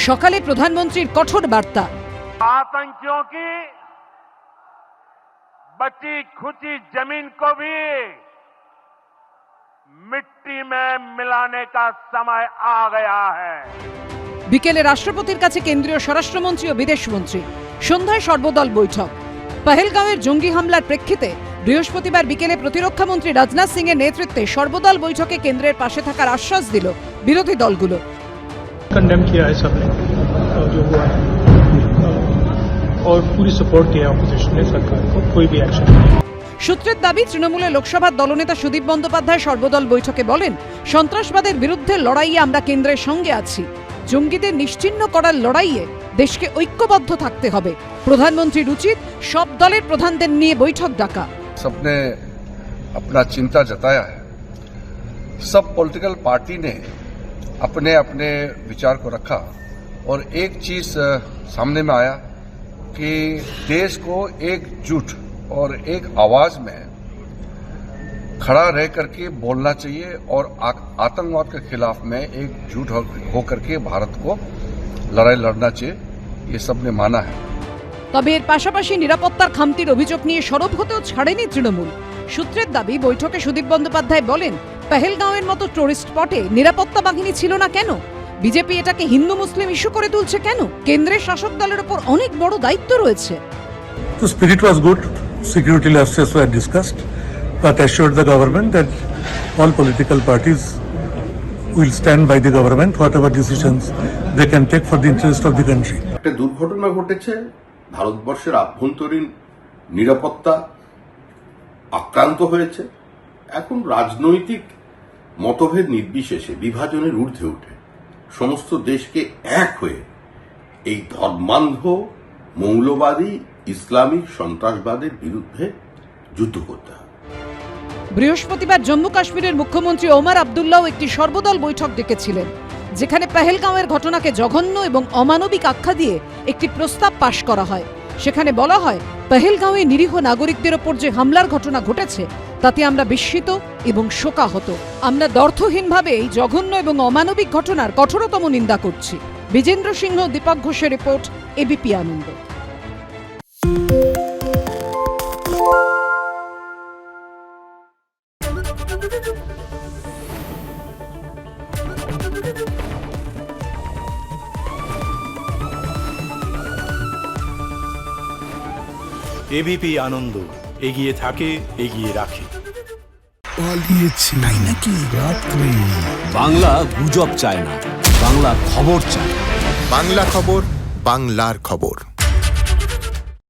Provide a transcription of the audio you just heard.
সকালে প্রধানমন্ত্রীর কঠোর বার্তা। आतंकियों की बची खुची जमीन को भी मिट्टी में मिलाने का समय आ गया है। বিকেলে রাষ্ট্রপতির কাছে কেন্দ্রীয় স্বরাষ্ট্রমন্ত্রী ও বিদেশমন্ত্রী। সন্ধ্যায় সর্বদল বৈঠক। পহেলগাঁওয়ের জঙ্গি হামলার প্রেক্ষিতে বৃহস্পতিবার বিকেলে প্রতিরক্ষা মন্ত্রী রাজনাথ সিং এর নেতৃত্বে সর্বদল বৈঠকে কেন্দ্রের পাশে থাকার আশ্বাস দিল বিরোধী দলগুলো। कंडेम किया है सबने जो हुआ है और पूरी सपोर्ट किया अपोजिशन ने सरकार को, कोई भी एक्शन नहीं। সূত্রের দাবি, তৃণমূলের লোকসভার দলনেতা সুদীপ বন্দ্যোপাধ্যায় সর্বদল বৈঠকে বলেন, সন্ত্রাসবাদের বিরুদ্ধে লড়াইয়ে আমরা কেন্দ্রের সঙ্গে আছি। জঙ্গিদের নিশ্চিহ্ন করার লড়াইয়ে দেশকে ঐক্যবদ্ধ থাকতে হবে। প্রধানমন্ত্রীর উচিত সব দলের প্রধানদের নিয়ে বৈঠক ডাকা। सबने अपना चिंता जताया है। सब पॉलिटिकल पार्टी ने अपने अपने विचार को रखा और एक चीज सामने में आया कि देश को एकजुट और एक आवाज में खड़ा रह करके बोलना चाहिए और आतंकवाद के खिलाफ में एकजुट होकर के भारत को लड़ाई लड़ना चाहिए, ये सबने माना है। তবে এর পাশাপাশি নিরাপত্তার খামতির অভিযোগ নিয়ে সরব হতেও ছাড়েনি তৃণমূল। সূত্রের দাবি, বৈঠকে সুদীপ বন্দ্যোপাধ্যায় বলেন, পহেলগাঁওয়ের মতো টুরিস্ট স্পটে নিরাপত্তা বাহিনী ছিল না কেন? বিজেপি এটাকে হিন্দু মুসলিম ইস্যু করে তুলছে কেন? কেন্দ্রের শাসক দলের উপর অনেক বড় দায়িত্ব রয়েছে। The spirit was good. Security lapses were discussed, but assured the government that all political parties will stand by the government, whatever decisions they can take for the interest of the country. একটা দুর্ঘটনা ঘটেছে, ভারতবর্ষের আভ্যন্তরীণ নিরাপত্তা আক্রান্ত হয়েছে। এখন রাজনৈতিক মতভেদ নির্বিশেষে বিভাজনের ঊর্ধ্বে উঠে সমস্ত দেশকে এক হয়ে এই ধর্মান্ধ মৌলবাদী ইসলামিক সন্ত্রাসবাদের বিরুদ্ধে যুদ্ধ করতে হবে। বৃহস্পতিবার জম্মু কাশ্মীরের মুখ্যমন্ত্রী ওমর আবদুল্লাহ একটি সর্বদল বৈঠক ডেকেছিলেন, যেখানে পহেলগাঁওয়ের ঘটনাকে জঘন্য এবং অমানবিক আখ্যা দিয়ে একটি প্রস্তাব পাশ করা হয়। সেখানে বলা হয়, পহেলগাঁওয়ে নিরীহ নাগরিকদের ওপর যে হামলার ঘটনা ঘটেছে তাতে আমরা বিস্মিত এবং শোকাহত। আমরা দ্ব্যর্থহীনভাবে এই জঘন্য এবং অমানবিক ঘটনার কঠোরতম নিন্দা করছি। বিজেন্দ্র সিংহ, দীপক ঘোষের রিপোর্ট, এবিপি আনন্দ। এবিপি আনন্দ, এগিয়ে থাকে, এগিয়ে রাখে। পালিয়েছে তাই নাকি? রাত্রি বাংলা গুজব চায় না, বাংলা খবর চায়। বাংলা খবর, বাংলার খবর।